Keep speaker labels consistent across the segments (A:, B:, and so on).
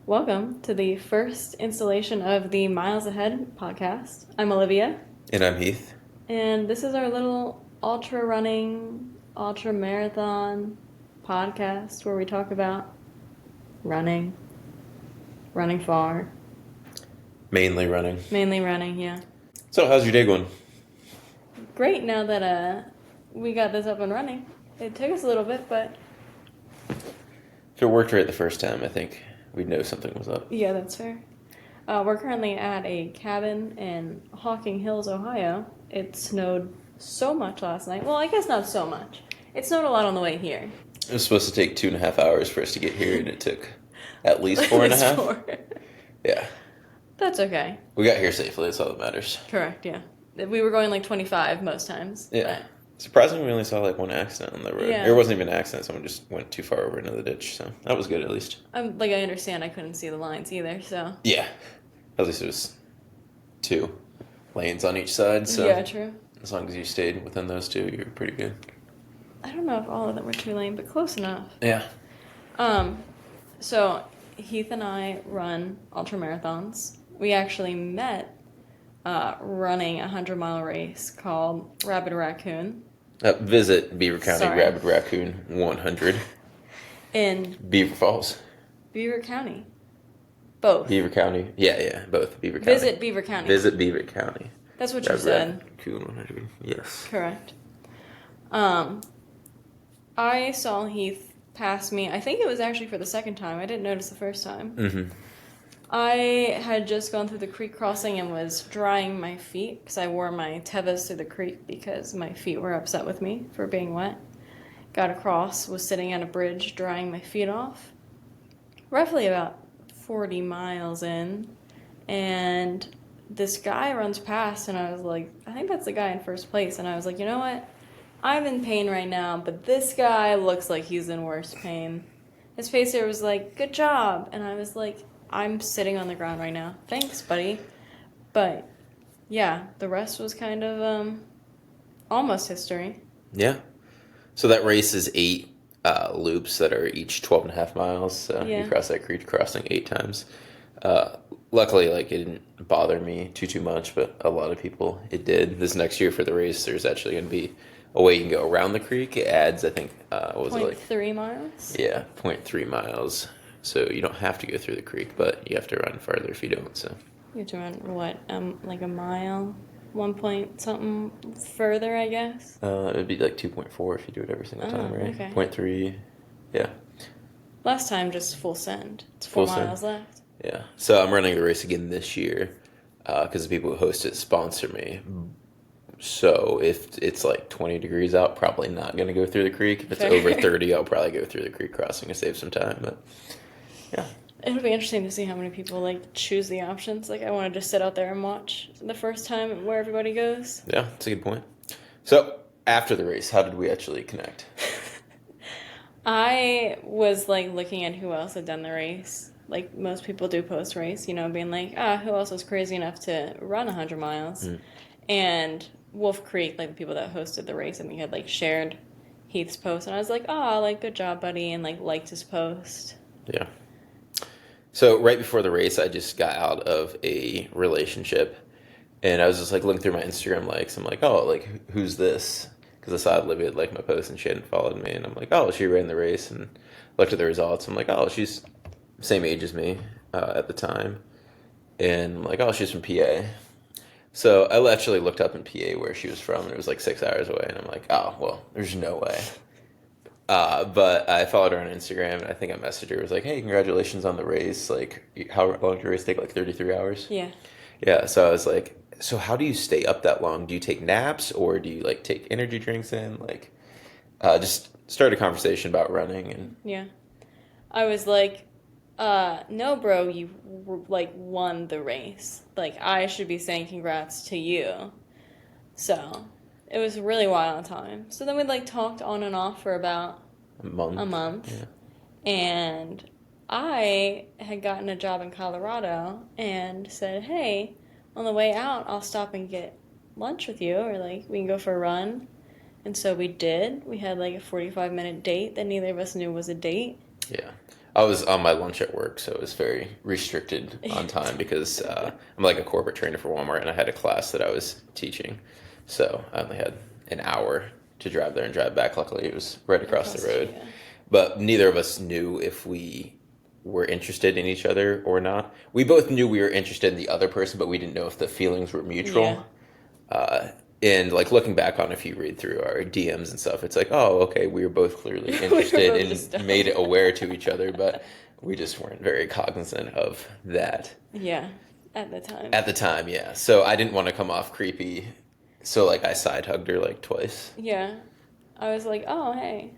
A: Welcome to the first installation of the Miles Ahead podcast. I'm Olivia,
B: And I'm Heath.
A: and this is our little ultra running, ultra marathon podcast where we talk about running, running far,
B: Mainly running.
A: mainly running, yeah.
B: So, how's your day going?
A: Great now that we got this up and running. It took us a little bit, but
B: If it worked right the first time, I think we'd know something was up.
A: yeah, that's fair. We're currently at a cabin in Hawking Hills, Ohio. It snowed so much last night. Well, I guess not so much. It snowed a lot on the way here.
B: It was supposed to take 2.5 hours for us to get here, and it took at least 4.5.
A: Four.
B: Yeah.
A: That's okay.
B: We got here safely, that's all that matters.
A: Correct, yeah. We were going like 25 most times.
B: Yeah. Surprisingly, we only saw like one accident on the road.
A: Yeah.
B: It wasn't even an accident, someone just went too far over into the ditch, so that was good at least.
A: I understand I couldn't see the lines either, so.
B: Yeah. At least it was 2 lanes on each side, so.
A: Yeah, true.
B: As long as you stayed within those 2, you were pretty good.
A: I don't know if all of them were 2-lane, but close enough.
B: Yeah.
A: So Heath and I run ultra marathons. We actually met running a 100-mile race called Rabid Raccoon.
B: Visit Beaver County
A: Sorry.
B: Rabid Raccoon 100.
A: In
B: Beaver Falls.
A: Beaver County. Both.
B: Beaver County. Yeah, both. Beaver County.
A: Visit Beaver County.
B: Visit Beaver County.
A: That's what you
B: Rabid
A: said.
B: Raccoon 100. Yes.
A: Correct. I saw Heath pass me. I think it was actually for the second time. I didn't notice the first time.
B: Mm-hmm.
A: I had just gone through the creek crossing and was drying my feet because I wore my Tevas through the creek because my feet were upset with me for being wet. Got across, was sitting on a bridge drying my feet off. Roughly about 40 miles in, and this guy runs past, and I was like, I think that's the guy in first place, and I was like, you know what? I'm in pain right now, but this guy looks like he's in worse pain. His face there was like, good job, and I was like, I'm sitting on the ground right now. Thanks, buddy. But, yeah, the rest was kind of almost history.
B: Yeah. So that race is 8 loops that are each 12.5 miles. So
A: Yeah.
B: you cross that creek crossing 8 times. Luckily, it didn't bother me too much, but a lot of people it did. This next year for the race, there's actually going to be a way you can go around the creek. It adds, I think, what was it like?
A: 0.3 miles?
B: Yeah, 0.3 miles. So you don't have to go through the creek, but you have to run farther if you don't. So
A: You have to run, what, like a mile? 1 point something further, I guess?
B: it would be like 2.4 if you do it every single time, right?
A: Okay.
B: 0.3, yeah.
A: Last time, just full send. It's 4
B: Full send.
A: miles left.
B: Yeah. So I'm running the race again this year because the people who host it sponsor me. So if it's like 20 degrees out, probably not going to go through the creek. If it's
A: Fair.
B: over 30, I'll probably go through the creek crossing to save some time. But yeah.
A: It'll be interesting to see how many people choose the options. I want to just sit out there and watch the first time where everybody goes.
B: Yeah, that's a good point. So after the race, how did we actually connect?
A: I was looking at who else had done the race. Most people do post race, being like, who else was crazy enough to run 100 miles? And Wolf Creek, the people that hosted the race, I think had shared Heath's post, and I was like, good job, buddy, and liked his post.
B: Yeah. So right before the race, I just got out of a relationship, and I was just looking through my Instagram likes. I'm like, who's this? Because I saw Olivia had liked my post and she hadn't followed me, and I'm like, she ran the race, and looked at the results. I'm like, she's same age as me at the time, and I'm like, she's from PA. So I actually looked up in PA where she was from, and it was 6 hours away, and I'm like, there's no way. But I followed her on Instagram, and I think I messaged her. I was like, hey, congratulations on the race. How long did your race take? 33 hours?
A: Yeah.
B: Yeah, so I was like, so how do you stay up that long? Do you take naps, or do you, take energy drinks in? Just start a conversation about running. And
A: Yeah. I was like, no, bro, you, won the race. I should be saying congrats to you. So, it was a really wild time. So then we, talked on and off for about
B: a month. Yeah.
A: And I had gotten a job in Colorado and said, hey, on the way out, I'll stop and get lunch with you, or we can go for a run. And so we did. We had a 45-minute date that neither of us knew was a date.
B: Yeah. I was on my lunch at work, so it was very restricted on time because I'm like a corporate trainer for Walmart, and I had a class that I was teaching, so I only had an hour to drive there and drive back. Luckily, it was right across the road.
A: Yeah.
B: But neither of us knew if we were interested in each other or not. We both knew we were interested in the other person, but we didn't know if the feelings were mutual.
A: Yeah.
B: And like looking back on, if you read through our DMs and stuff, it's like, oh, okay, we were both clearly interested and made it aware to each other, but we just weren't very cognizant of that.
A: Yeah, at the time.
B: At the time, yeah. So I didn't want to come off creepy, so like I side hugged her like twice.
A: Yeah. I was like, oh, hey.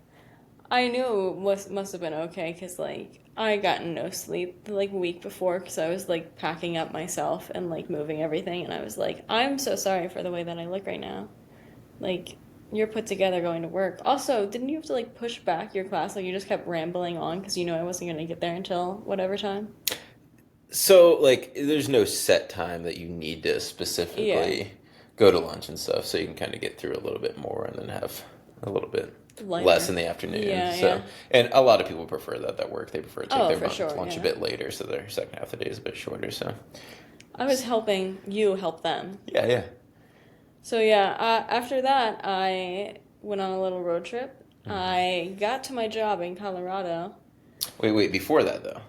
A: I knew it must have been okay because, like, I had gotten no sleep, like, a week before because I was, like, packing up myself and, like, moving everything. And I was like, I'm so sorry for the way that I look right now. Like, you're put together going to work. Also, didn't you have to, like, push back your class? Like, you just kept rambling on because you knew I wasn't going to get there until whatever time?
B: So, like, there's no set time that you need to specifically go to lunch and stuff, so you can kind of get through a little bit more and then have a little bit less in the afternoon.
A: Yeah.
B: And a lot of people prefer that work. They prefer to take their lunch a
A: yeah.
B: bit later, so their second half of the day is a bit shorter. So
A: I was helping you help them.
B: yeah.
A: So yeah, after that, I went on a little road trip.
B: Mm-hmm.
A: I got to my job in Colorado.
B: Wait. Before that, though,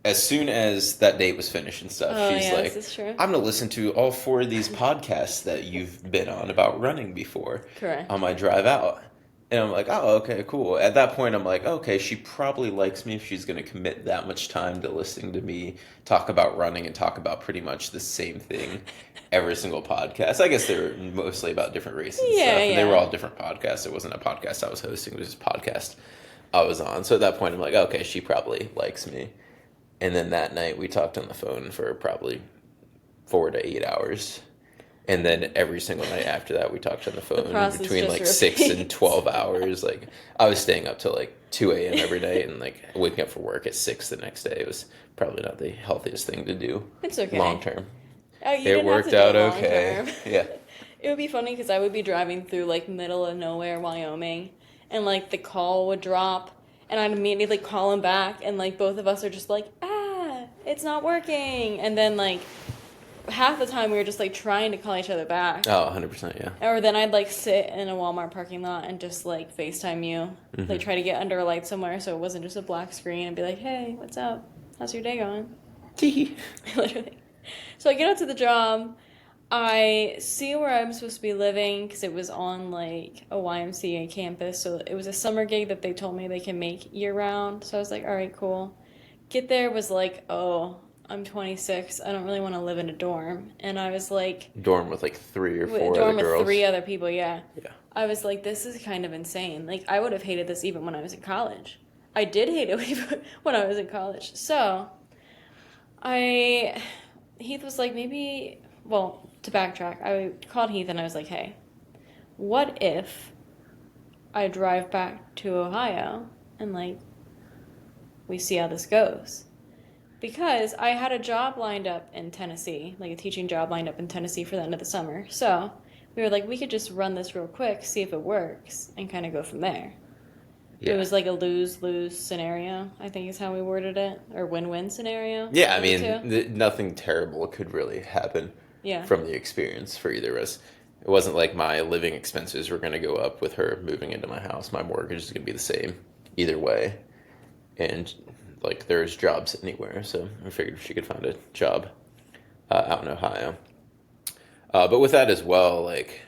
B: as soon as that date was finished and stuff, she's like,
A: this is true.
B: I'm going to listen to all 4 of these podcasts that you've been on about running before.
A: Correct.
B: On my drive out. And I'm like, oh, okay, cool. At that point, I'm like, okay, she probably likes me if she's going to commit that much time to listening to me talk about running and talk about pretty much the same thing every single podcast. I guess they were mostly about different races and stuff. And they were all different podcasts. It wasn't a podcast I was hosting. It was just a podcast I was on. So at that point, I'm like, okay, she probably likes me. And then that night, we talked on the phone for probably 4 to 8 hours. And then every single night after that, we talked on the phone between like 6 and 12 hours. Like I was staying up till like 2 a.m. every night and like waking up for work at 6 the next day. It was probably not the healthiest thing to do.
A: It's okay.
B: Long term.
A: It
B: worked out okay. Yeah.
A: It would be funny because I would be driving through like middle of nowhere, Wyoming, and like the call would drop, and I'd immediately call him back, and like both of us are just like, it's not working, and then like half the time we were just like trying to call each other back.
B: Oh, 100%, yeah.
A: Or then I'd like sit in a Walmart parking lot and just like FaceTime you, like try to get under a light somewhere so it wasn't just a black screen and be like, hey, what's up? How's your day going? Literally. So I get out to the job. I see where I'm supposed to be living because it was on like a YMCA campus. So it was a summer gig that they told me they can make year round. So I was like, all right, cool. Get there was like, oh, I'm 26. I don't really want to live in a dorm. And I was like...
B: Dorm with like 3 or 4 other girls.
A: Dorm with 3 other people, yeah.
B: Yeah.
A: I was like, this is kind of insane. Like, I would have hated this even when I was in college. I did hate it even when I was in college. So, Heath was like, maybe... Well, to backtrack, I called Heath and I was like, hey, what if I drive back to Ohio and, like, we see how this goes? Because I had a job lined up in Tennessee, like a teaching job lined up in Tennessee for the end of the summer. So we were like, we could just run this real quick, see if it works, and kind of go from there. Yeah. It was like a lose-lose scenario, I think is how we worded it, or win-win scenario.
B: Yeah, I mean, nothing terrible could really happen from the experience for either of us. It wasn't like my living expenses were going to go up with her moving into my house. My mortgage is going to be the same either way. And... like, there's jobs anywhere, so I figured she could find a job out in Ohio. But with that as well, like,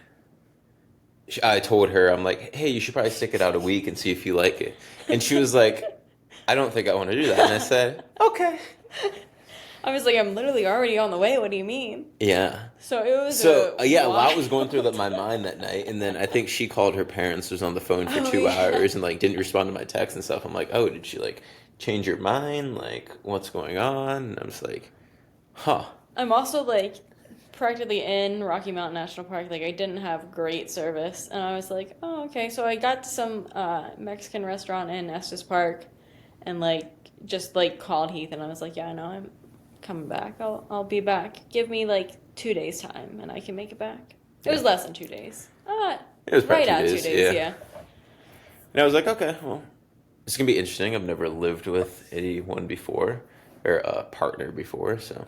B: I told her, I'm like, hey, you should probably stick it out a week and see if you like it. And she was like, I don't think I want to do that. And I said, okay.
A: I was like, I'm literally already on the way. What do you mean?
B: Yeah.
A: So it was
B: a lot was going through my mind that night. And then I think she called her parents, was on the phone for 2 hours and, like, didn't respond to my text and stuff. I'm like, oh, did she, like... change your mind? Like, what's going on? And I'm just like, huh.
A: I'm also, like, practically in Rocky Mountain National Park. Like, I didn't have great service. And I was like, oh, okay. So I got to some Mexican restaurant in Estes Park and, like, just, like, called Heath. And I was like, yeah, no, I'm coming back. I'll be back. Give me, like, 2 days time and I can make it back. It was less than 2 days.
B: It was
A: right
B: at
A: 2 days, yeah.
B: And I was like, okay, well, It's gonna be interesting. I've never lived with anyone before or a partner before, so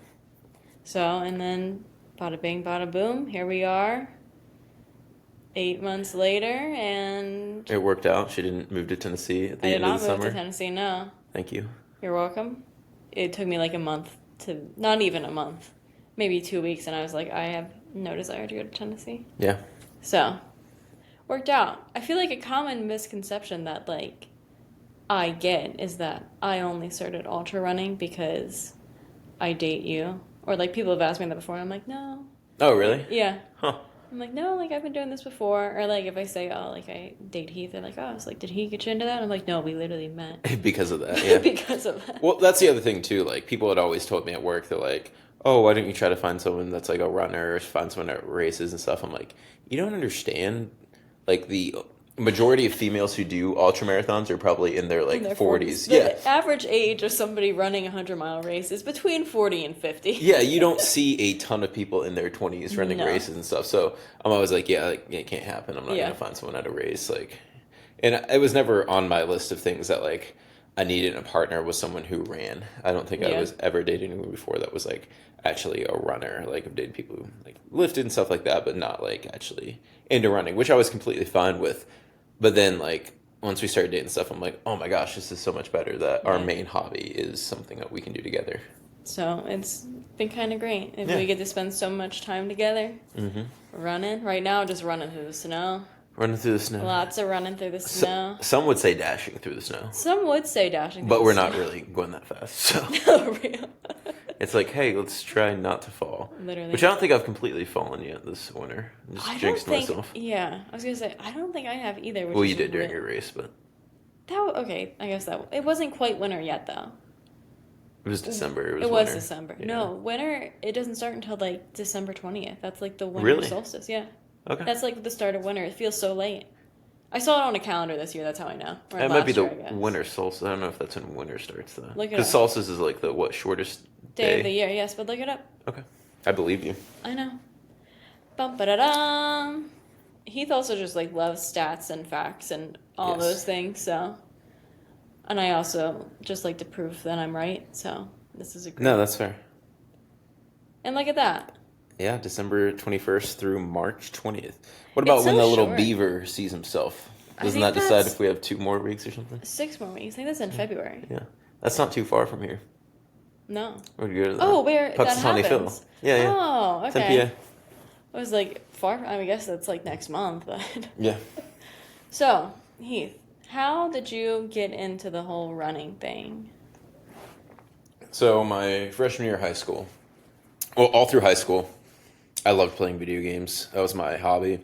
A: So, and then bada bing, bada boom, here we are, 8 months later, and
B: it worked out. She didn't move to Tennessee at
A: I
B: the
A: did
B: end of
A: not
B: the
A: move to
B: summer.
A: Tennessee, no.
B: Thank you.
A: You're welcome. It took me like a month to, not even a month, maybe 2 weeks, and I was like, I have no desire to go to Tennessee.
B: Yeah.
A: So, worked out. I feel like a common misconception that, like, I get is that I only started ultra running because I date you. Or, like, people have asked me that before, and I'm like, no.
B: Oh, really?
A: Yeah.
B: Huh.
A: I'm like, no, like, I've been doing this before. Or, like, if I say, oh, like, I date Heath, they're like, oh, it's like, did he get you into that? I'm like, no, we literally met.
B: Because of that, yeah.
A: Because of that.
B: Well, that's the other thing too. Like people had always told me at work, they're like, "Oh, why don't you try to find someone that's like a runner or find someone at races and stuff?" I'm like, you don't understand. Like the majority of females who do ultra marathons are probably in their
A: In
B: like
A: their
B: 40s.
A: The
B: Yeah,
A: average age of somebody running a 100-mile race is between 40 and 50.
B: yeah. You don't see a ton of people in their 20s running
A: No.
B: races and stuff. So I'm always like, yeah, like, it can't happen. I'm not
A: Yeah.
B: gonna find someone at a race. Like, and it was never on my list of things that like I needed a partner was someone who ran. I don't think I
A: Yeah.
B: was ever dating anyone before that was like actually a runner. Like I've dated people who like lifted and stuff like that, but not like actually into running, which I was completely fine with. But then like once we started dating stuff, I'm like, oh my gosh, this is so much better that our
A: Yeah.
B: main hobby is something that we can do together.
A: So it's been kind of great. If
B: Yeah.
A: we get to spend so much time together
B: Mm-hmm.
A: running. Right now, just running through the snow.
B: Running through the snow.
A: Lots of running through the snow.
B: Some would say dashing through the snow,
A: Some would say dashing through
B: but
A: the
B: we're
A: snow.
B: not really going that fast. So
A: No, real.
B: it's like, hey, let's try not to fall.
A: Literally.
B: Which I don't think I've completely fallen yet this winter. I just
A: I don't
B: jinxed
A: think.
B: myself.
A: Yeah, I was gonna say I don't think I have either. Which
B: Well,
A: is
B: you did during
A: ri-
B: your race, but
A: Okay, I guess that it wasn't quite winter yet though.
B: it was December. It was,
A: It was
B: winter.
A: December.
B: Yeah.
A: No, winter. It doesn't start until like December 20th. That's like the winter
B: Really?
A: solstice. Yeah,
B: Okay.
A: that's like the start of winter. It feels so late. I saw it on a calendar this year. That's how I know. Or
B: That might be
A: last
B: the
A: year, I guess.
B: winter solstice. I don't know if that's when winter starts though.
A: Look it
B: Because
A: up.
B: solstice is like the what shortest
A: Day of the year. Yes, but look it up.
B: Okay, I believe you.
A: I know. Bum ba da dum. Heath also just like loves stats and facts and all
B: Yes.
A: those things. So, and I also just like to prove that I'm right. So this is a great.
B: No, that's fair.
A: And look at that.
B: Yeah, December 21st through March 20th. What about
A: It's
B: when
A: so
B: the little
A: short.
B: beaver sees himself?
A: I
B: Doesn't
A: think
B: that decide
A: that's-
B: if we have 2 more weeks or something?
A: 6 more weeks. I think that's in February.
B: Yeah, that's not too far from here.
A: No.
B: We'd go to the
A: Oh, where that
B: Punxsutawney Phil.
A: happens.
B: Yeah, yeah.
A: Oh,
B: It's in
A: okay.
B: PA.
A: I was like far. I guess that's like next month. But
B: Yeah.
A: so Heath, how did you get into the whole running thing?
B: So my freshman year of high school, well, all through high school, I loved playing video games. That was my hobby.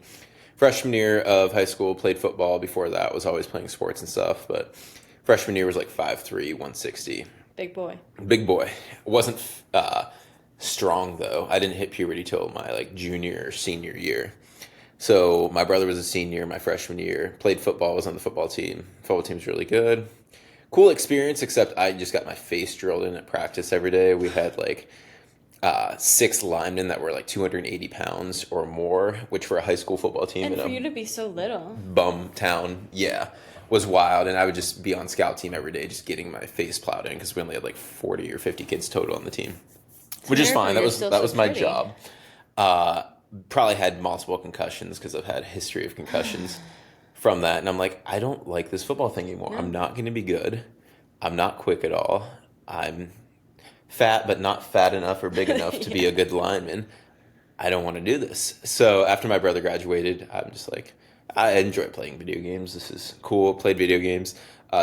B: Freshman year of high school, played football. Before that, was always playing sports and stuff. But freshman year was like 5'3", 160.
A: Big boy.
B: Big boy. Wasn't strong though. I didn't hit puberty till my like junior or senior year. So my brother was a senior my freshman year. Played football. Was on the football team. Football team's really good. Cool experience. Except I just got my face drilled in at practice every day. We had like 6 linemen that were like 280 pounds or more, which for a high school football team
A: And
B: in
A: for
B: a
A: you to be so little.
B: bum town, yeah, was wild. And I would just be on scout team every day, just getting my face plowed in because we only had like 40 or 50 kids total on the team, which is
A: miracle
B: fine.
A: you're
B: That was
A: still
B: that
A: so
B: was my
A: pretty.
B: job. Probably had multiple concussions because I've had a history of concussions from that. And I'm like, I don't like this football thing anymore.
A: No.
B: I'm not going to be good. I'm not quick at all. I'm fat, but not fat enough or big enough to be
A: Yeah.
B: a good lineman. I don't want to do this. So after my brother graduated, I'm just like, I enjoy playing video games. This is cool. Played video games.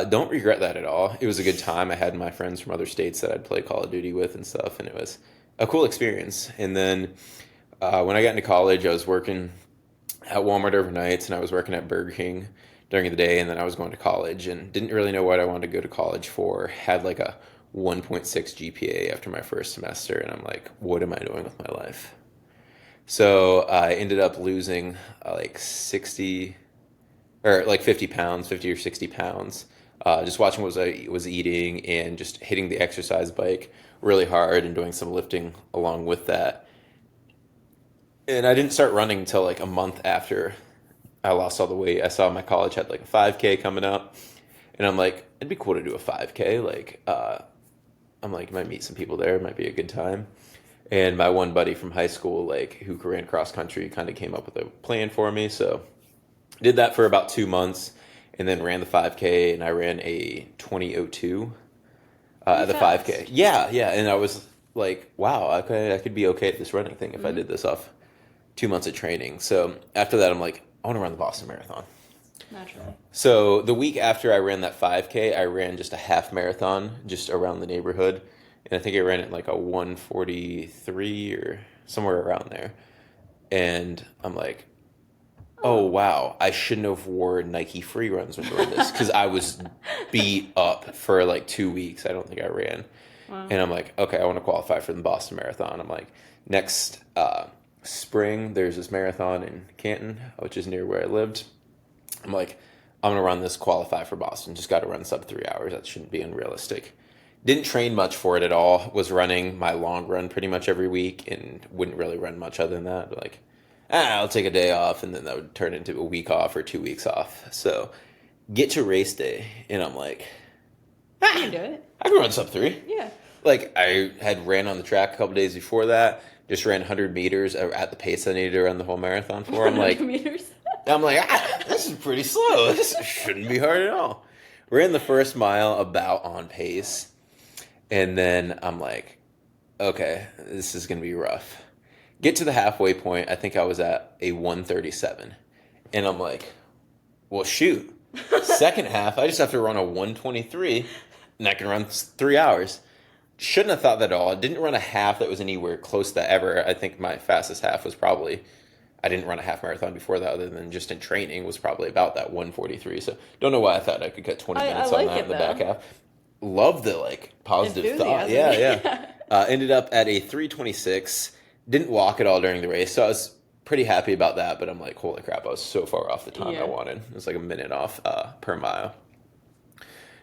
B: Don't regret that at all. It was a good time. I had my friends from other states that I'd play Call of Duty with and stuff, and it was a cool experience. And then when I got into college, I was working at Walmart overnights, and I was working at Burger King during the day, and then I was going to college and didn't really know what I wanted to go to college for. Had like a 1.6 GPA after my first semester, and I'm like, what am I doing with my life? So I ended up losing like 60 or like 50 pounds, 50 or 60 pounds, just watching what I was eating and just hitting the exercise bike really hard and doing some lifting along with that. And I didn't start running until like a month after I lost all the weight. I saw my college had like a 5K coming up, and I'm like, it'd be cool to do a 5K. Like, I'm like, might meet some people there. It might be a good time. And my one buddy from high school, like, who ran cross country, kind of came up with a plan for me. So did that for about 2 months, and then ran the 5K, and I ran a 20:02
A: Pretty
B: at the
A: fast.
B: 5K. Yeah, yeah, and I was like, wow, I could be okay at this running thing if I did this off 2 months of training. So after that, I'm like, I want to run the Boston Marathon.
A: Naturally.
B: So the week after I ran that 5K, I ran just a half marathon just around the neighborhood. And I think I ran it like a 1:43 or somewhere around there. And I'm like, oh wow, I shouldn't have wore Nike free runs when doing this because I was beat up for like 2 weeks. I don't think I ran.
A: Wow.
B: And I'm like, okay, I want to qualify for the Boston Marathon. I'm like, next spring, there's this marathon in Canton, which is near where I lived. I'm like, I'm gonna run this, qualify for Boston. Just got to run sub 3 hours. That shouldn't be unrealistic. Didn't train much for it at all. Was running my long run pretty much every week and wouldn't really run much other than that. Like, I'll take a day off, and then that would turn into a week off or 2 weeks off. So get to race day, and I'm like,
A: You can do it.
B: I can run sub 3.
A: Yeah.
B: Like, I had ran on the track a couple days before that. Just ran 100 meters at the pace I needed to run the whole marathon for. I'm like,
A: meters.
B: this is pretty slow. This shouldn't be hard at all. Ran the first mile about on pace. And then I'm like, okay, this is going to be rough. Get to the halfway point. I think I was at a 1:37. And I'm like, well, shoot. Second half, I just have to run a 1:23, and I can run 3 hours. Shouldn't have thought that at all. I didn't run a half that was anywhere close to ever. I think my fastest half was probably, I didn't run a half marathon before that other than just in training, was probably about that 1:43. So don't know why I thought I could get 20 minutes on that in the back half. Love the like positive thought. Yeah. Ended up at a 3:26. Didn't walk at all during the race. So I was pretty happy about that. But I'm like, holy crap, I was so far off the time I wanted. It was like a minute off per mile.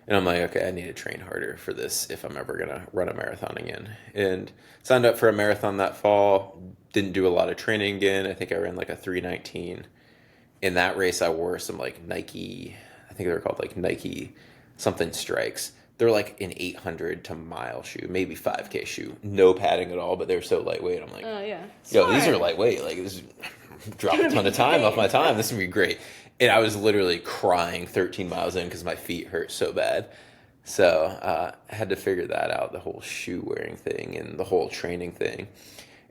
B: And I'm like, okay, I need to train harder for this if I'm ever going to run a marathon again. And signed up for a marathon that fall. Didn't do a lot of training again. I think I ran like a 3:19. In that race, I wore some like Nike, I think they were called like Nike something strikes. They're like an 800 to mile shoe, maybe 5K shoe. No padding at all, but they're so lightweight. I'm like,
A: yeah.
B: yo, these are lightweight. Like, this drop a ton of time off my time. This is going to be great. And I was literally crying 13 miles in because my feet hurt so bad. So I had to figure that out, the whole shoe wearing thing and the whole training thing.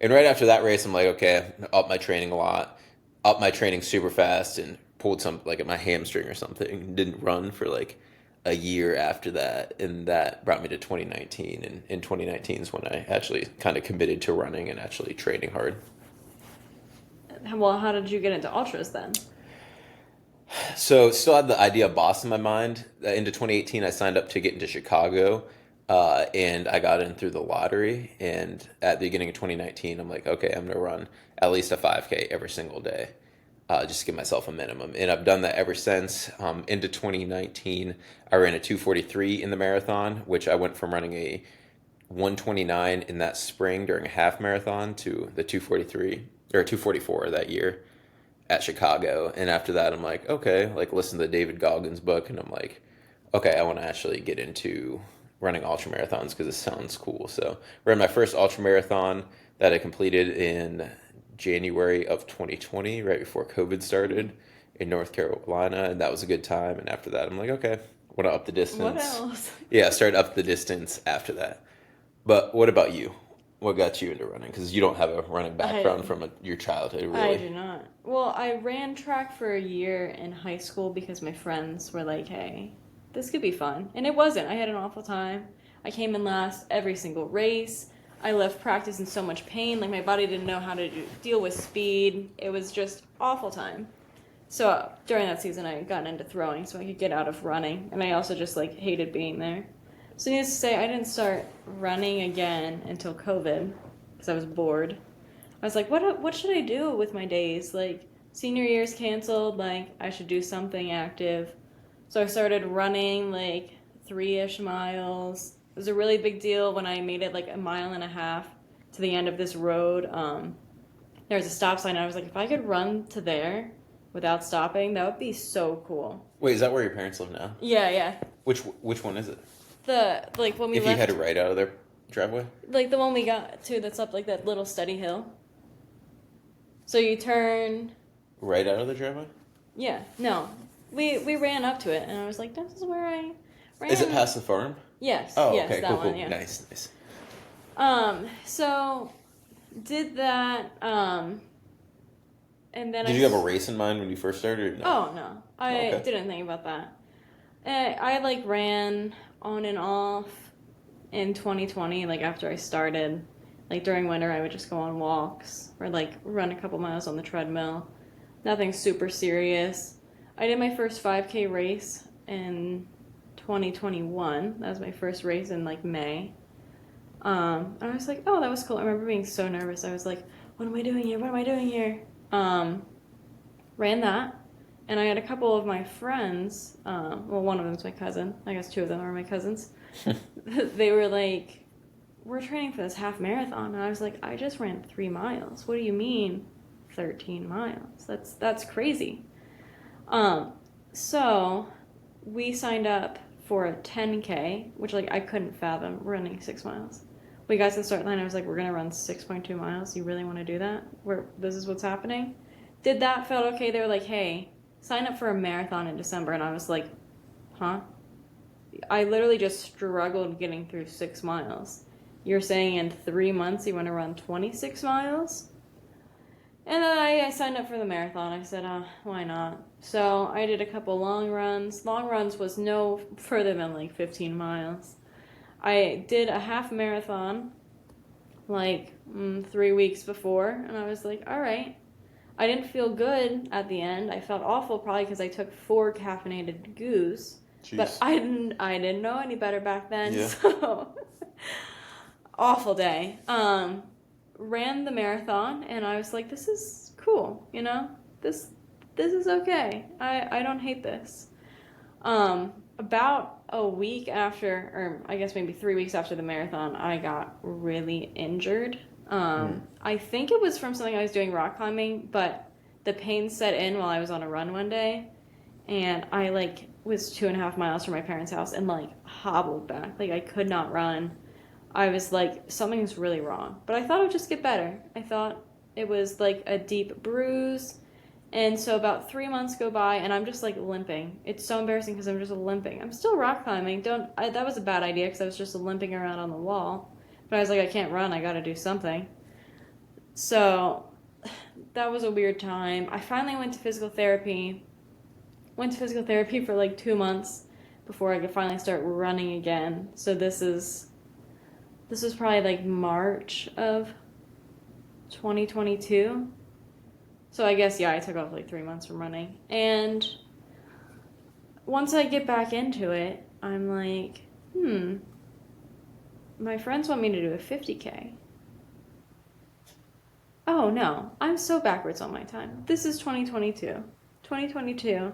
B: And right after that race, I'm like, okay, up my training a lot, up my training super fast, and pulled some, like at my hamstring or something. Didn't run for like a year after that. And that brought me to 2019. And in 2019 is when I actually kind of committed to running and actually training hard.
A: Well, how did you get into ultras then?
B: So still had the idea of Boston in my mind. Into 2018, I signed up to get into Chicago, and I got in through the lottery. And at the beginning of 2019, I'm like, okay, I'm going to run at least a 5K every single day, just to give myself a minimum. And I've done that ever since. Into 2019, I ran a 2:43 in the marathon, which I went from running a 1:29 in that spring during a half marathon to the 2:43 or 2:44 that year at Chicago. And after that, I'm like, okay, like listen to the David Goggins book, and I'm like, okay, I want to actually get into running ultra marathons because it sounds cool. So ran my first ultra marathon that I completed in January of 2020, right before COVID started in North Carolina, and that was a good time. And after that, I'm like, okay, I want to up the distance.
A: What else?
B: Yeah, I started up the distance after that. But what about you? What got you into running? Because you don't have a running background from your childhood, really.
A: I do not. Well, I ran track for a year in high school because my friends were like, hey, this could be fun. And it wasn't. I had an awful time. I came in last every single race. I left practice in so much pain. Like, my body didn't know how to deal with speed. It was just awful time. So during that season, I got into throwing so I could get out of running. And I also just, like, hated being there. So needless to say, I didn't start running again until COVID because I was bored. I was like, what should I do with my days? Like, senior year's canceled, like, I should do something active. So I started running, like, 3-ish miles. It was a really big deal when I made it, like, 1.5 miles to the end of this road. There was a stop sign, and I was like, if I could run to there without stopping, that would be so cool.
B: Wait, is that where your parents live now?
A: Yeah.
B: Which one is it?
A: The, like, when we
B: If
A: left...
B: you had to ride out of their driveway?
A: Like, the one we got to that's up, like, that little steady hill. So you turn...
B: Right out of the driveway?
A: Yeah, no. We ran up to it, and I was like, this is where I ran.
B: Is it past the farm?
A: Yes.
B: Oh,
A: yes,
B: okay,
A: that
B: cool,
A: one,
B: cool.
A: yeah.
B: Nice.
A: So did that, and then
B: Did you have a race in mind when you first started? Or no?
A: Oh, no. I
B: Okay.
A: didn't think about that. I, like, ran on and off in 2020, like, after I started. Like, during winter, I would just go on walks or, like, run a couple miles on the treadmill. Nothing super serious. I did my first 5K race in 2021. That was my first race in, like, May. And I was like, oh, that was cool. I remember being so nervous. I was like, what am I doing here? What am I doing here? Ran that. And I had a couple of my friends, well, one of them was my cousin. I guess two of them are my cousins. They were like, we're training for this half marathon. And I was like, I just ran 3 miles. What do you mean 13 miles? That's crazy. So we signed up for a 10K, which, like, I couldn't fathom running 6 miles. We got to the start line. I was like, we're going to run 6.2 miles. You really want to do that? This is what's happening? Did that, felt okay. They were like, hey, sign up for a marathon in December. And I was like, huh? I literally just struggled getting through 6 miles. You're saying in 3 months you want to run 26 miles? And then I signed up for the marathon. I said, why not? So I did a couple long runs. Long runs was no further than like 15 miles. I did a half marathon like 3 weeks before, and I was like, all right. I didn't feel good at the end. I felt awful probably because I took 4 caffeinated goos. Jeez. But I didn't know any better back then, yeah. So awful day. Ran the marathon, and I was like, this is cool, you know? This is okay. I don't hate this. About a week after, or I guess maybe 3 weeks after the marathon, I got really injured. I think it was from something I was doing rock climbing, but the pain set in while I was on a run one day, and I, like, was 2.5 miles from my parents' house and, like, hobbled back. Like, I could not run. I was like, something's really wrong. But I thought it would just get better. I thought it was, like, a deep bruise. And so about 3 months go by, and I'm just, like, limping. It's so embarrassing because I'm just limping. I'm still rock climbing. That was a bad idea because I was just limping around on the wall. But I was like, I can't run. I got to do something. So that was a weird time. I finally went to physical therapy. Went to physical therapy for, like, 2 months before I could finally start running again. So this was probably, like, March of 2022. So I guess, yeah, I took off, like, 3 months from running. And once I get back into it, I'm like, my friends want me to do a 50K. Oh, no, I'm so backwards on my time. This is 2022. 2022,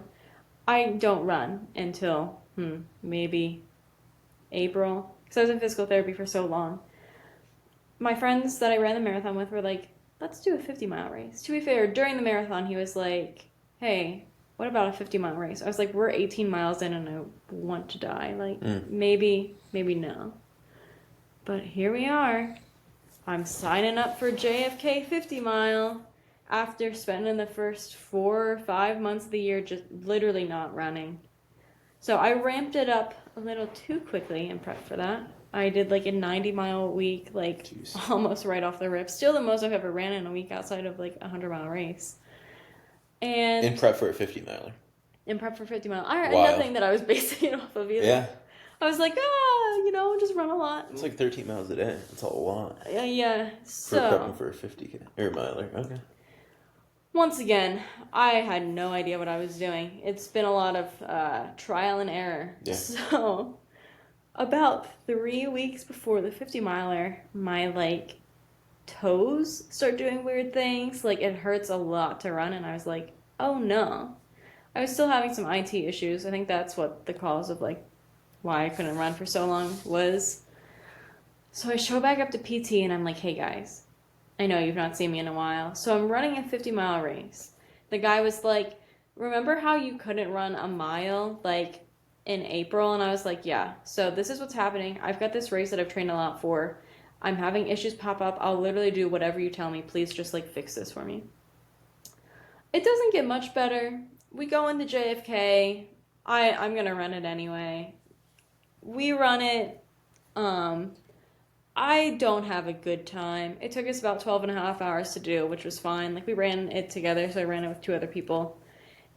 A: I don't run until, maybe April. Because I was in physical therapy for so long. My friends that I ran the marathon with were like, let's do a 50-mile race. To be fair, during the marathon, he was like, hey, what about a 50-mile race? I was like, we're 18 miles in and I want to die. Like, maybe no. But here we are. I'm signing up for JFK 50 mile after spending the first 4 or 5 months of the year just literally not running. So I ramped it up a little too quickly in prep for that. I did like a 90-mile week, like almost right off the rip. Still the most I've ever ran in a week outside of like a 100-mile race. And
B: in prep for a 50-miler.
A: In prep for 50 mile. I had nothing that I was basing it off of either.
B: Yeah.
A: I was like, just run a lot.
B: It's like 13 miles a day. That's a lot.
A: Yeah. So
B: for prepping for a 50K or miler. Okay.
A: Once again, I had no idea what I was doing. It's been a lot of trial and error. Yeah. So about 3 weeks before the 50-miler, my, like, toes start doing weird things. Like, it hurts a lot to run, and I was like, oh, no. I was still having some IT issues. I think that's what the cause of, like, why I couldn't run for so long was. So I show back up to PT, and I'm like, hey, guys, I know you've not seen me in a while. So I'm running a 50-mile race. The guy was like, remember how you couldn't run a mile, like, in April, and I was like, yeah, so this is what's happening. I've got this race that I've trained a lot for. I'm having issues pop up. I'll literally do whatever you tell me. Please just like fix this for me. It doesn't get much better. We go into JFK. I'm gonna run it anyway. We run it. Um, I don't have a good time. It took us about 12 and a half hours to do, which was fine. Like we ran it together, so I ran it with two other people.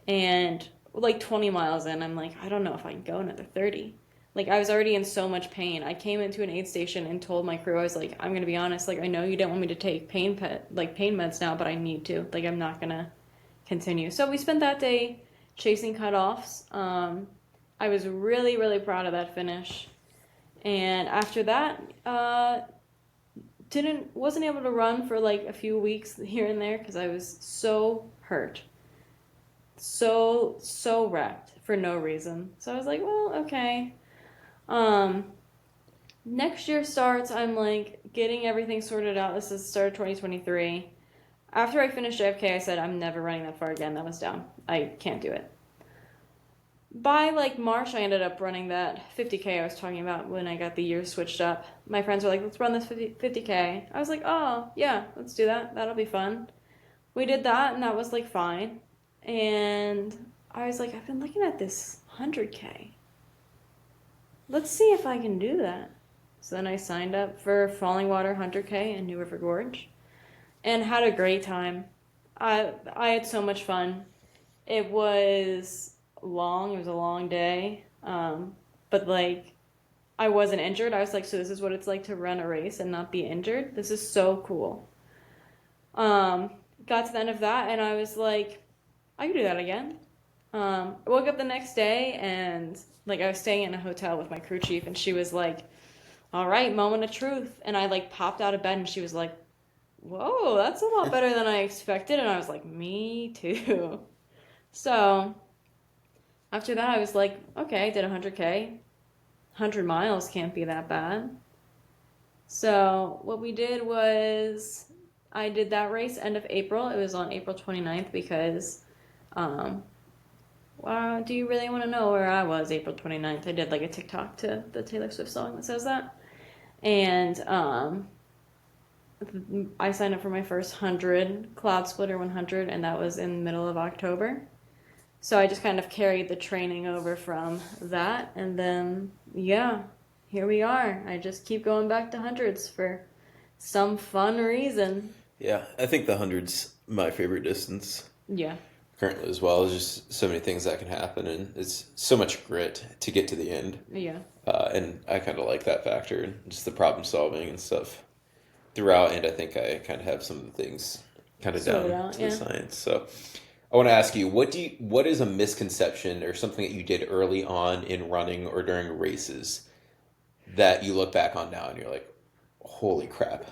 A: And like 20 miles in, I'm like, I don't know if I can go another 30. Like I was already in so much pain. I came into an aid station and told my crew, I was like, I'm gonna be honest, like I know you didn't want me to take pain meds now, but I need to. Like I'm not gonna continue. So we spent that day chasing cutoffs. I was really, really proud of that finish. And after that, wasn't able to run for like a few weeks here and there because I was so hurt, so wrecked for no reason. So I was like, well, okay. Um, Next year starts. I'm like getting everything sorted out. This is the start of 2023. After I finished JFK, I said I'm never running that far again. That was down. I can't do it. By like March, I ended up running that 50K I was talking about when I got the years switched up. My friends were like, let's run this 50K. I was like, oh, yeah, let's do that. That'll be fun. We did that, and that was like fine. And I was like, I've been looking at this 100K. Let's see if I can do that. So then I signed up for Falling Water 100K in New River Gorge and had a great time. I had so much fun. It was long. It was a long day. But like I wasn't injured. I was like, so this is what it's like to run a race and not be injured. This is so cool. Got to the end of that and I was like, I can do that again. I woke up the next day and like I was staying in a hotel with my crew chief and she was like, all right, moment of truth. And I like popped out of bed and she was like, whoa, that's a lot better than I expected. And I was like, me too. So after that, I was like, okay, I did 100K. 100 miles can't be that bad. So what we did was I did that race end of April. It was on April 29th because, wow, do you really want to know where I was April 29th? I did like a TikTok to the Taylor Swift song that says that. And I signed up for my first 100 Cloud Splitter 100, and that was in the middle of October. So I just kind of carried the training over from that, and then, yeah, here we are. I just keep going back to hundreds for some fun reason.
B: Yeah, I think the 100's my favorite distance
A: Yeah.
B: currently as well. There's just so many things that can happen, and it's so much grit to get to the end.
A: Yeah.
B: And I kind of like that factor and just the problem solving and stuff throughout. And I think I kind of have some of the things kind of
A: Sorted
B: down
A: out,
B: to
A: yeah.
B: the science. So I want to ask you, what is a misconception or something that you did early on in running or during races that you look back on now and you're like, holy crap.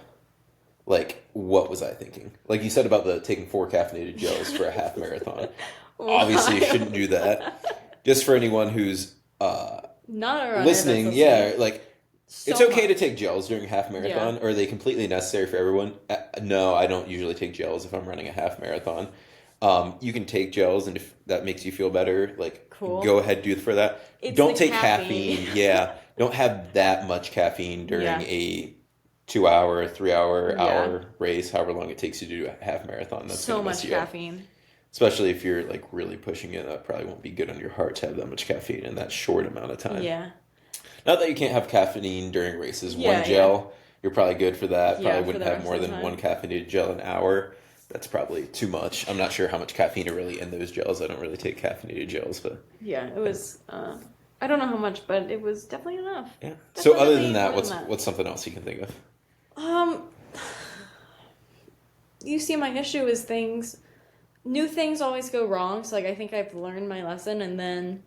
B: Like, what was I thinking? Like you said about the taking 4 caffeinated gels for a half marathon. Obviously, you shouldn't do that. Just for anyone who's
A: Not a runner
B: listening,
A: that's
B: yeah, like
A: so
B: it's okay to
A: much.
B: take gels during a half marathon.
A: Yeah.
B: Or are they completely necessary for everyone? No, I don't usually take gels if I'm running a half marathon. You can take gels, and if that makes you feel better, like
A: Cool.
B: go ahead, do it for that.
A: It's
B: Don't
A: the
B: take
A: caffeine.
B: caffeine. Yeah, don't have that much caffeine during
A: Yeah.
B: a 2 hour, 3 hour,
A: Yeah.
B: hour race, however long it takes you to do a half marathon. That's
A: So
B: gonna mess
A: much
B: you up.
A: caffeine.
B: Especially if you're like really pushing it, that probably won't be good on your heart to have that much caffeine in that short amount of time.
A: Yeah.
B: Not that you can't have caffeine during races.
A: Yeah,
B: One gel, you're probably good for that.
A: Yeah,
B: Probably
A: for
B: wouldn't
A: the
B: have
A: rest
B: more
A: of the
B: than
A: time.
B: one caffeinated gel an hour. That's probably too much. I'm not sure how much caffeine are really in those gels. I don't really take caffeinated gels, but
A: Yeah, it was, I don't know how much, but it was definitely enough.
B: yeah. So other
A: Definitely
B: than that,
A: more than that.
B: what's something else you can think of?
A: Um, you see, my issue is new things always go wrong. So, like, I think I've learned my lesson, and then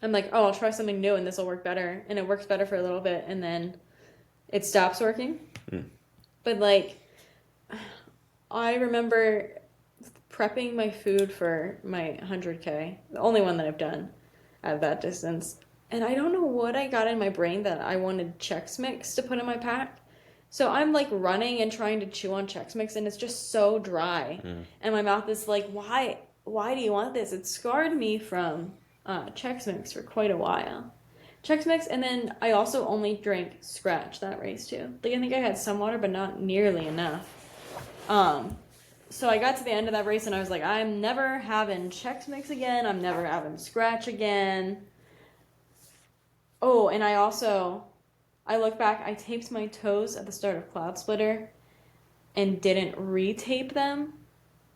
A: I'm like, oh, I'll try something new, and this will work better. And it works better for a little bit, and then it stops working.
B: Mm.
A: But, like, I remember prepping my food for my 100K, the only one that I've done at that distance. And I don't know what I got in my brain that I wanted Chex Mix to put in my pack. So I'm like running and trying to chew on Chex Mix and it's just so dry. And my mouth is like, why do you want this? It scarred me from Chex Mix for quite a while. Chex Mix, and then I also only drank Scratch that race too. Like I think I had some water, but not nearly enough. So I got to the end of that race and I was like, I'm never having Chex Mix again. I'm never having Scratch again. Oh, and I look back, I taped my toes at the start of Cloud Splitter and didn't retape them.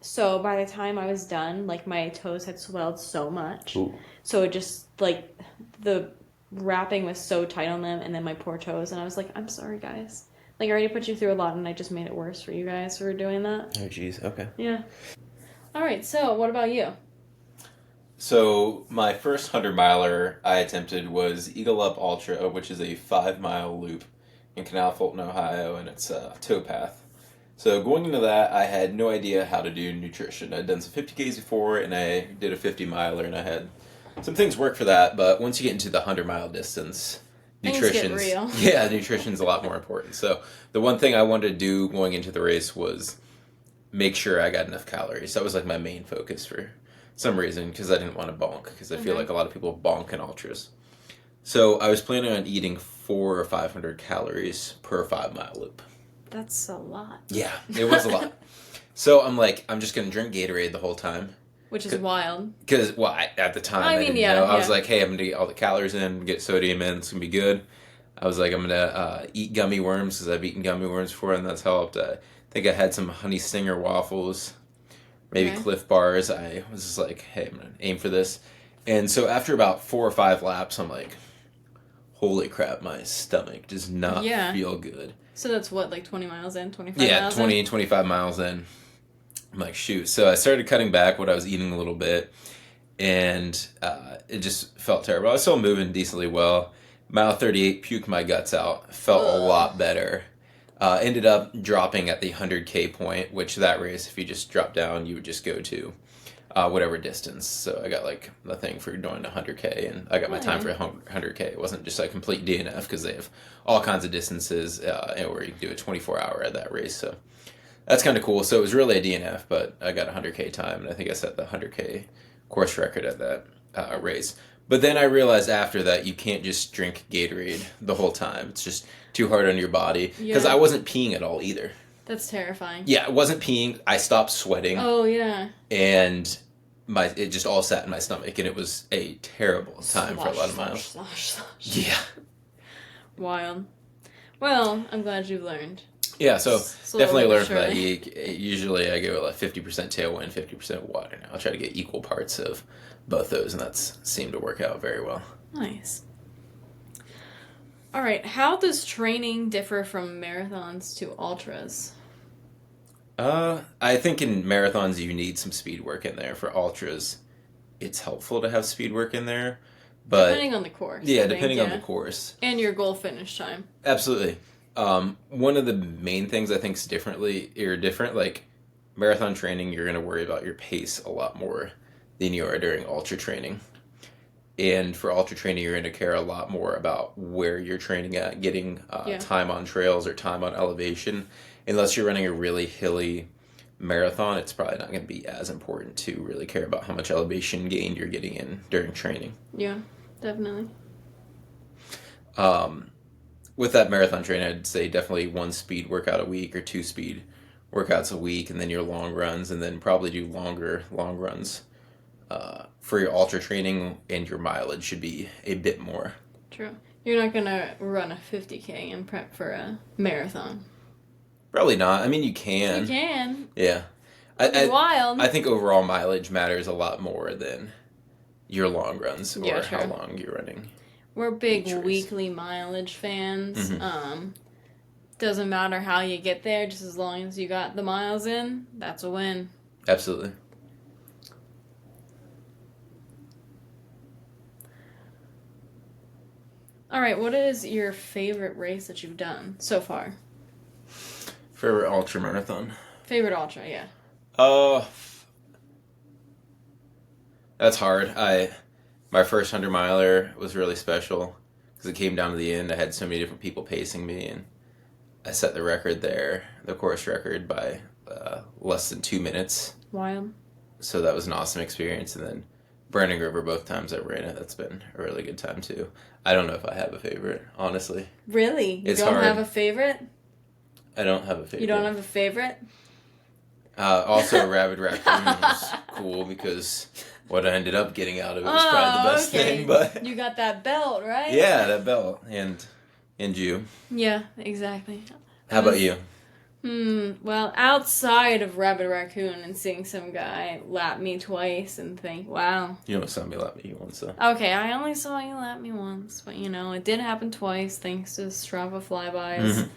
A: So by the time I was done, like my toes had swelled so much.
B: Ooh.
A: So it just like the wrapping was so tight on them and then my poor toes and I was like, I'm sorry guys. Like I already put you through a lot and I just made it worse for you guys for doing that.
B: Oh jeez, okay.
A: Yeah. Alright, so what about you?
B: So my first 100-miler I attempted was Eagle Up Ultra, which is a 5-mile loop in Canal Fulton, Ohio, and it's a towpath. So going into that, I had no idea how to do nutrition. I'd done some 50Ks before, and I did a 50-miler, and I had some things work for that. But once you get into the 100-mile distance, nutrition's
A: real.
B: Yeah, nutrition's a lot more important. So the one thing I wanted to do going into the race was make sure I got enough calories. That was like my main focus for some reason, because I didn't want to bonk, because I feel like a lot of people bonk in ultras. So I was planning on eating 400 or 500 calories per 5-mile loop.
A: That's a lot.
B: Yeah, it was a lot. So I'm like, I'm just going to drink Gatorade the whole time.
A: Which is wild.
B: Because, well, at the time, I didn't know. I was like, hey, I'm going to get all the calories in, get sodium in, it's going to be good. I was like, I'm going to eat gummy worms, because I've eaten gummy worms before, and that's helped. I think I had some Honey Stinger waffles, maybe Cliff Bars. I was just like, hey, I'm going to aim for this. And so after about 4 or 5 laps, I'm like, holy crap, my stomach does not feel good.
A: So that's what, like 20 miles in, 25 miles in?
B: 20, 25 miles in. I'm like, shoot. So I started cutting back what I was eating a little bit, and it just felt terrible. I was still moving decently well. Mile 38, puked my guts out. Felt a lot better. Ended up dropping at the 100K point, which that race, if you just drop down, you would just go to whatever distance. So I got like the thing for doing 100K, and I got my time for 100K. It wasn't just like complete DNF, because they have all kinds of distances where you can do a 24-hour at that race. So that's kind of cool. So it was really a DNF, but I got 100K time, and I think I set the 100K course record at that race. But then I realized after that you can't just drink Gatorade the whole time. It's just too hard on your body, because I wasn't peeing at all either.
A: That's terrifying.
B: Yeah, I wasn't peeing. I stopped sweating.
A: Oh, yeah.
B: And it just all sat in my stomach, and it was a terrible time for a lot of miles.
A: Slosh.
B: Yeah.
A: Wild. Well, I'm glad you've learned.
B: Yeah, so definitely learned from that.
A: Surely.
B: Usually I go like 50% tailwind, 50% water. Now I'll try to get equal parts of both those, and that's seemed to work out very well.
A: Nice. All right, how does training differ from marathons to ultras?
B: I think in marathons you need some speed work in there. For ultras, it's helpful to have speed work in there, but
A: Depending on the course.
B: yeah, depending on the course.
A: And your goal finish time.
B: Absolutely. One of the main things I think is different, like marathon training, you're going to worry about your pace a lot more than you are during ultra training. And for ultra training, you're going to care a lot more about where you're training at, getting time on trails or time on elevation. Unless you're running a really hilly marathon, it's probably not going to be as important to really care about how much elevation gain you're getting in during training.
A: Yeah, definitely.
B: With that marathon training, I'd say definitely 1 speed workout a week or 2 speed workouts a week, and then your long runs, and then probably do long runs. For your ultra training, and your mileage should be a bit more.
A: True. You're not going to run a 50K and prep for a marathon.
B: Probably not. I mean, you can.
A: You can.
B: Yeah.
A: Wild.
B: I think overall mileage matters a lot more than your long runs or how long you're running.
A: We're big weekly mileage fans.
B: Mm-hmm.
A: Doesn't matter how you get there, just as long as you got the miles in, that's a win.
B: Absolutely.
A: All right, what is your favorite race that you've done so far?
B: Favorite ultra marathon?
A: Favorite ultra, yeah.
B: That's hard. My first 100-miler was really special because it came down to the end. I had so many different people pacing me, and I set the record there, the course record, by less than 2 minutes.
A: Wild.
B: So that was an awesome experience. And then Burning River, both times I ran it, that's been a really good time too. I don't know if I have a favorite, honestly.
A: Really? You
B: It's
A: don't
B: hard.
A: have a favorite?
B: I don't have a favorite.
A: You don't have a favorite?
B: Also, a rabid raccoon was cool because what I ended up getting out of it was probably the best thing. But
A: you got that belt, right?
B: yeah, that belt and you.
A: Yeah, exactly.
B: How about you?
A: Well, outside of Rabbit Raccoon and seeing some guy lap me twice and think, wow.
B: You don't saw me lap me once, though.
A: Okay, I only saw you lap me once, but it did happen twice thanks to Strava flybys.
B: Mm-hmm.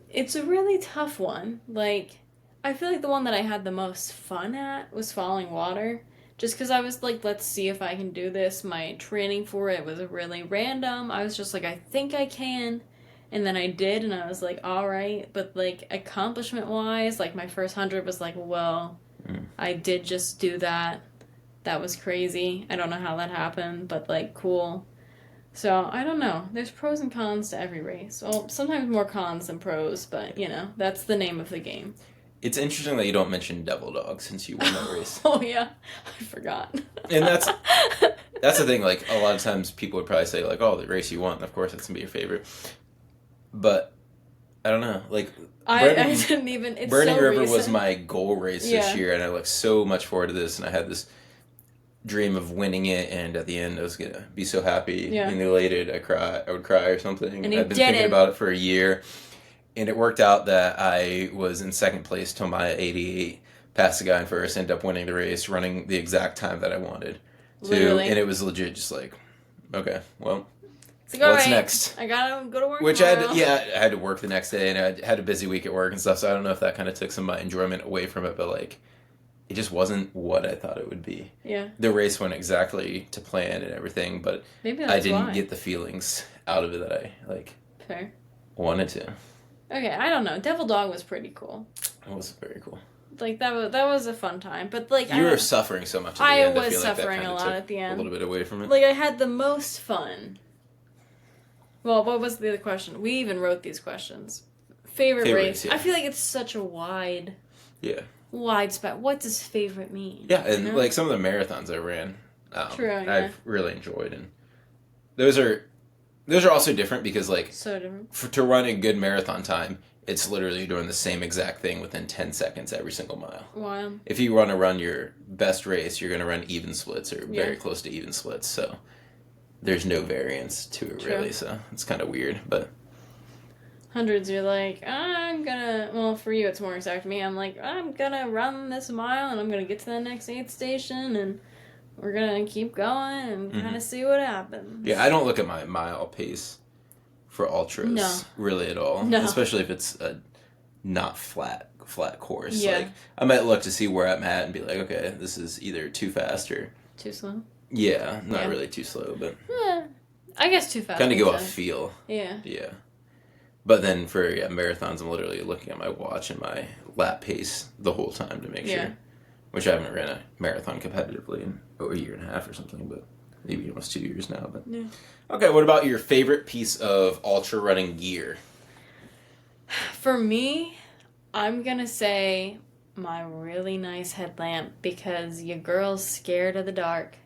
A: It's a really tough one. Like, I feel like the one that I had the most fun at was Falling Water. Just because I was like, let's see if I can do this. My training for it was really random. I was just like, I think I can. And then I did, and I was like, all right. But, like, accomplishment-wise, like, my first 100 was like, well, I did just do that. That was crazy. I don't know how that happened, but, like, cool. So, I don't know. There's pros and cons to every race. Well, sometimes more cons than pros, but, that's the name of the game.
B: It's interesting that you don't mention Devil Dog since you won that race.
A: Oh, yeah. I forgot.
B: And that's the thing. Like, a lot of times people would probably say, like, oh, the race you won, of course, that's going to be your favorite. But I don't know. Like
A: I didn't even. It's
B: Burning
A: so
B: River
A: recent.
B: was my goal race this year, and I look so much forward to this. And I had this dream of winning it, and at the end, I was gonna be so happy and elated. I would cry or something.
A: And
B: I've been thinking about it for a year, and it worked out that I was in second place till my 88, passed the guy in first, ended up winning the race, running the exact time that I wanted to, and it was legit just like, okay, well.
A: Like,
B: what's next?
A: I gotta go to work.
B: Which
A: tomorrow.
B: I had to work the next day, and I had a busy week at work and stuff. So I don't know if that kind of took some of my enjoyment away from it, but like, it just wasn't what I thought it would be.
A: Yeah.
B: The race went exactly to plan and everything, but
A: maybe
B: I didn't get the feelings out of it that I wanted to.
A: Okay, I don't know. Devil Dog was pretty cool.
B: It was very cool.
A: Like that was a fun time, but like
B: you were suffering so much. At the end.
A: I was suffering a lot at the end.
B: A little bit away from it.
A: Like I had the most fun. Well, what was the other question? We even wrote these questions. Favorite race? Yeah. I feel like it's such a wide spot. What does favorite mean?
B: Yeah, and like some of the marathons I ran, I've really enjoyed, and those are also different because like
A: so different.
B: To run a good marathon time, it's literally doing the same exact thing within 10 seconds every single mile.
A: Wow.
B: If you want to run your best race, you're going to run even splits or very close to even splits, so there's no variance to it really, so it's kind of weird, but
A: hundreds, you're like, for you it's more exact. Me, I'm like, I'm gonna run this mile and I'm gonna get to the next aid station and we're gonna keep going and kind of see what happens.
B: Yeah, I don't look at my mile pace for ultras really at all, especially if it's a not flat course.
A: Yeah.
B: Like I might look to see where I'm at and be like, okay, this is either too fast or
A: too slow.
B: Yeah, not really too slow, but
A: I guess too fast.
B: Kind of go off feel.
A: Yeah.
B: Yeah. But then for marathons, I'm literally looking at my watch and my lap pace the whole time to make sure. Which I haven't ran a marathon competitively in a year and a half or something, but maybe almost 2 years now. But okay, what about your favorite piece of ultra running gear?
A: For me, I'm gonna say my really nice headlamp because your girl's scared of the dark.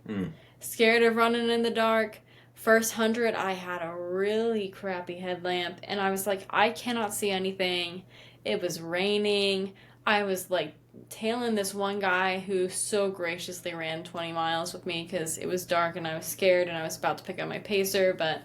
A: Scared of running in the dark. First 100, I had a really crappy headlamp, and I was like, I cannot see anything. It was raining. I was like tailing this one guy who so graciously ran 20 miles with me because it was dark and I was scared and I was about to pick up my pacer, but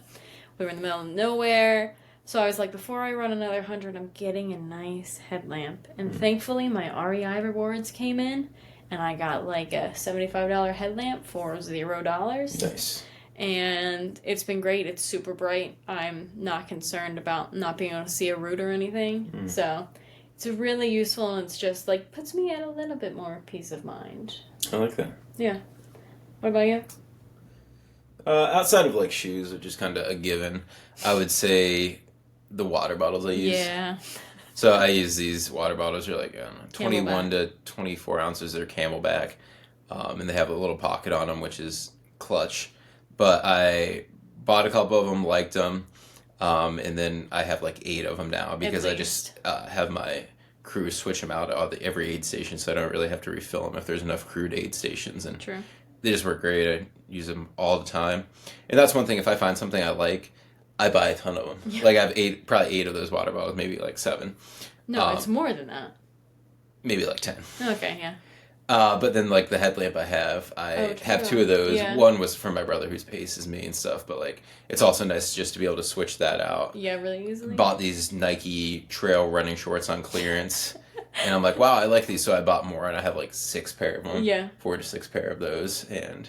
A: we were in the middle of nowhere. So I was like, before I run another 100, I'm getting a nice headlamp. And thankfully, my REI rewards came in, and I got like a $75 headlamp for $0.
B: Nice.
A: And it's been great. It's super bright. I'm not concerned about not being able to see a route or anything. So it's really useful, and it's just like puts me at a little bit more peace of mind.
B: I like that.
A: Yeah. What about you?
B: Outside of like shoes, which is kind of a given, I would say the water bottles I use.
A: Yeah.
B: So I use these water bottles. They're like, I don't know, 21
A: Camelback.
B: to 24 ounces. They're Camelback. And they have a little pocket on them, which is clutch. But I bought a couple of them, liked them. And then I have like 8 of them now because I just have my crew switch them out at every aid station. So I don't really have to refill them if there's enough crewed aid stations. And
A: True.
B: They just work great. I use them all the time. And that's one thing. If I find something I like, I buy a ton of them.
A: Yeah.
B: Like I have probably 8 of those water bottles, maybe like 7.
A: No, it's more than that.
B: Maybe like 10.
A: Okay, yeah.
B: But then like the headlamp I have 2 of those.
A: Yeah.
B: One was from my brother who's paces me and stuff, but like it's also nice just to be able to switch that out.
A: Yeah, really easily.
B: Bought these Nike trail running shorts on clearance. And I'm like, wow, I like these, so I bought more, and I have like 6 pair of them.
A: Yeah.
B: 4 to 6 pair of those, and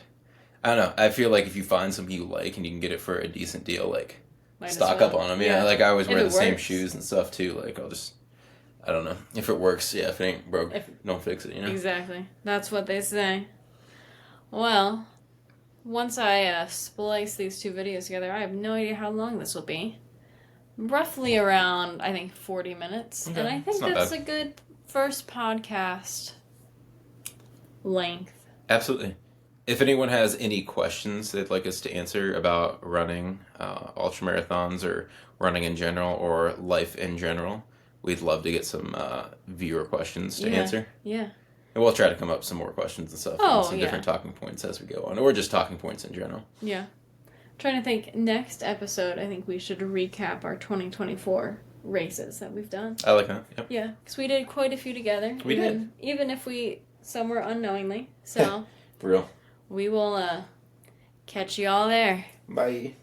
B: I don't know. I feel like if you find something you like and you can get it for a decent deal, like
A: Might as
B: stock
A: well.
B: up on them. Yeah, like I always
A: If
B: wear
A: it
B: the same
A: works.
B: shoes and stuff too. Like I don't know if it works. Yeah, if it ain't broke, don't fix it. You know.
A: Exactly. That's what they say. Well, once I splice these 2 videos together, I have no idea how long this will be. Roughly around, I think, 40 minutes.
B: Okay,
A: And I think
B: it's not
A: that's
B: bad.
A: a good first podcast length.
B: Absolutely. If anyone has any questions they'd like us to answer about running, ultramarathons, or running in general, or life in general, we'd love to get some viewer questions to answer.
A: Yeah.
B: And we'll try to come up with some more questions and stuff.
A: Oh,
B: And some
A: yeah.
B: different talking points as we go on. Or just talking points in general.
A: Yeah. Trying to think, next episode, I think we should recap our 2024 races that we've done.
B: I like that. Yep.
A: Yeah, because we did quite a few together.
B: We did.
A: Even if some were unknowingly. So
B: For real.
A: we will catch you all there.
B: Bye.